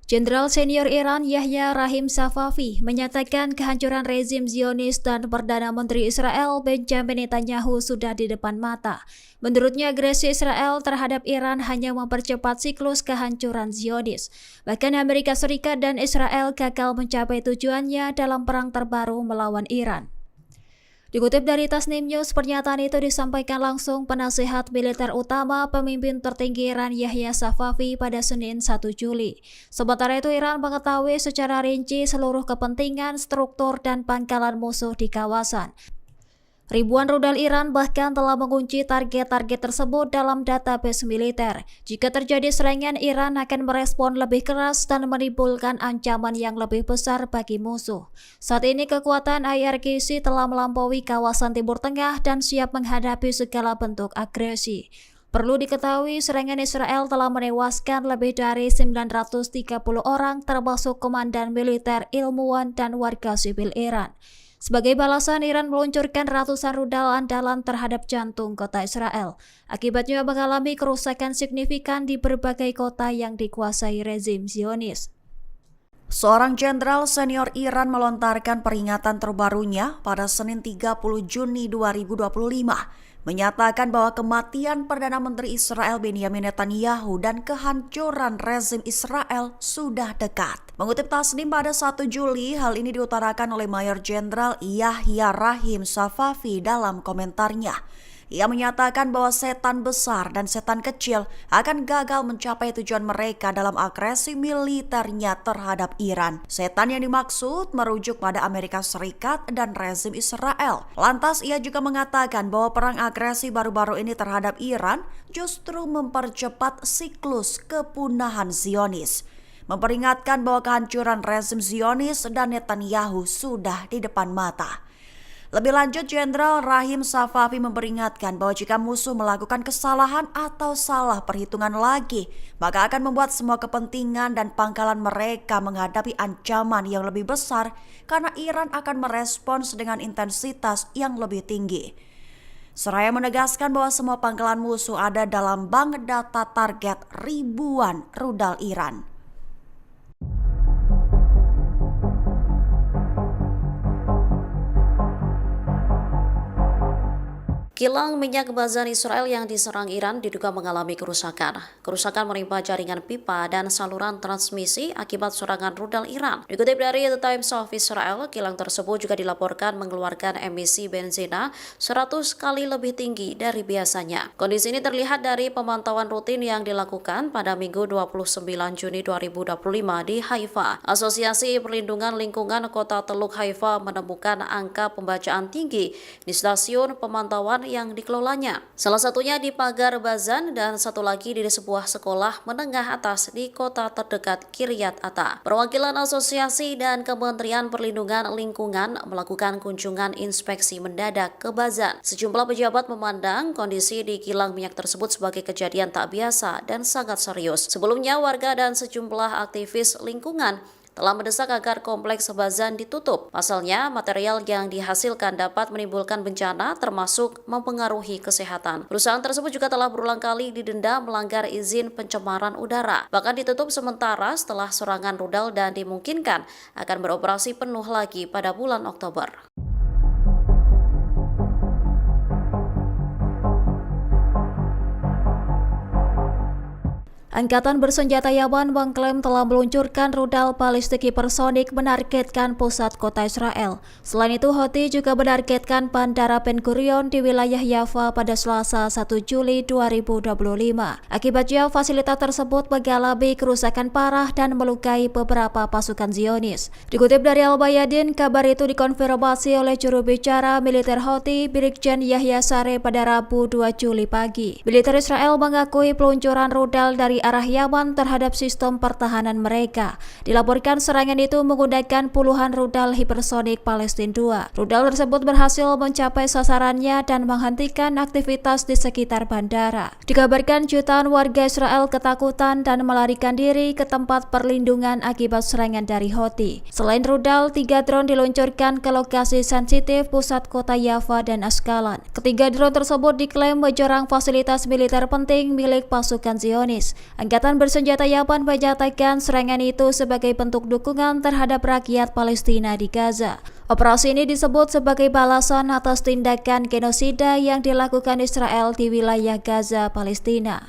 Jenderal senior Iran Yahya Rahim Safavi menyatakan kehancuran rezim Zionis dan Perdana Menteri Israel Benjamin Netanyahu sudah di depan mata. Menurutnya, agresi Israel terhadap Iran hanya mempercepat siklus kehancuran Zionis. Bahkan Amerika Serikat dan Israel gagal mencapai tujuannya dalam perang terbaru melawan Iran. Dikutip dari Tasnim News, pernyataan itu disampaikan langsung penasihat militer utama pemimpin tertinggi Iran Yahya Safavi pada Senin 1 Juli. Sementara itu, Iran mengetahui secara rinci seluruh kepentingan, struktur, dan pangkalan musuh di kawasan. Ribuan rudal Iran bahkan telah mengunci target-target tersebut dalam database militer. Jika terjadi serangan, Iran akan merespon lebih keras dan menimbulkan ancaman yang lebih besar bagi musuh. Saat ini kekuatan IRGC telah melampaui kawasan Timur Tengah dan siap menghadapi segala bentuk agresi. Perlu diketahui, serangan Israel telah menewaskan lebih dari 930 orang termasuk komandan militer, ilmuwan, dan warga sipil Iran. Sebagai balasan, Iran meluncurkan ratusan rudal andalan terhadap jantung kota Israel. Akibatnya mengalami kerusakan signifikan di berbagai kota yang dikuasai rezim Zionis. Seorang jenderal senior Iran melontarkan peringatan terbarunya pada Senin 30 Juni 2025. Menyatakan bahwa kematian Perdana Menteri Israel Benjamin Netanyahu dan kehancuran rezim Israel sudah dekat. Mengutip Tasnim pada 1 Juli, hal ini diutarakan oleh Mayor Jenderal Yahya Rahim Safavi dalam komentarnya. Ia menyatakan bahwa setan besar dan setan kecil akan gagal mencapai tujuan mereka dalam agresi militernya terhadap Iran. Setan yang dimaksud merujuk pada Amerika Serikat dan rezim Israel. Lantas ia juga mengatakan bahwa perang agresi baru-baru ini terhadap Iran justru mempercepat siklus kepunahan Zionis. Memperingatkan bahwa kehancuran rezim Zionis dan Netanyahu sudah di depan mata. Lebih lanjut, Jenderal Rahim Safavi memperingatkan bahwa jika musuh melakukan kesalahan atau salah perhitungan lagi, maka akan membuat semua kepentingan dan pangkalan mereka menghadapi ancaman yang lebih besar karena Iran akan merespons dengan intensitas yang lebih tinggi. Seraya menegaskan bahwa semua pangkalan musuh ada dalam bank data target ribuan rudal Iran. Kilang minyak Bazan Israel yang diserang Iran diduga mengalami kerusakan. Kerusakan menimpa jaringan pipa dan saluran transmisi akibat serangan rudal Iran. Dikutip dari The Times of Israel, kilang tersebut juga dilaporkan mengeluarkan emisi benzina 100 kali lebih tinggi dari biasanya. Kondisi ini terlihat dari pemantauan rutin yang dilakukan pada Minggu 29 Juni 2025 di Haifa. Asosiasi Perlindungan Lingkungan Kota Teluk Haifa menemukan angka pembacaan tinggi di stasiun pemantauan yang dikelolanya. Salah satunya di Pagar Bazan dan satu lagi di sebuah sekolah menengah atas di kota terdekat Kiryat Ata. Perwakilan asosiasi dan Kementerian Perlindungan Lingkungan melakukan kunjungan inspeksi mendadak ke Bazan. Sejumlah pejabat memandang kondisi di kilang minyak tersebut sebagai kejadian tak biasa dan sangat serius. Sebelumnya, warga dan sejumlah aktivis lingkungan telah mendesak agar kompleks Bazan ditutup. Pasalnya, material yang dihasilkan dapat menimbulkan bencana termasuk mempengaruhi kesehatan. Perusahaan tersebut juga telah berulang kali didenda melanggar izin pencemaran udara. Bahkan ditutup sementara setelah serangan rudal dan dimungkinkan akan beroperasi penuh lagi pada bulan Oktober. Angkatan bersenjata Yaman mengklaim telah meluncurkan rudal balistik hipersonik menargetkan pusat kota Israel. Selain itu, Houthi juga menargetkan Bandara Ben Gurion di wilayah Yafa pada Selasa 1 Juli 2025. Akibatnya, fasilitas tersebut mengalami kerusakan parah dan melukai beberapa pasukan Zionis. Dikutip dari Al-Bayadin, kabar itu dikonfirmasi oleh juru bicara militer Houthi, Brigjen Yahya Sare pada Rabu 2 Juli pagi. Militer Israel mengakui peluncuran rudal dari arah Yaman terhadap sistem pertahanan mereka. Dilaporkan serangan itu menggunakan puluhan rudal hipersonik Palestina 2. Rudal tersebut berhasil mencapai sasarannya dan menghentikan aktivitas di sekitar bandara. Dikabarkan jutaan warga Israel ketakutan dan melarikan diri ke tempat perlindungan akibat serangan dari Houthi. Selain rudal, 3 drone diluncurkan ke lokasi sensitif pusat kota Yafa dan Askalan. Ketiga drone tersebut diklaim menyerang fasilitas militer penting milik pasukan Zionis. Angkatan bersenjata Yaman menyatakan serangan itu sebagai bentuk dukungan terhadap rakyat Palestina di Gaza. Operasi ini disebut sebagai balasan atas tindakan genosida yang dilakukan Israel di wilayah Gaza, Palestina.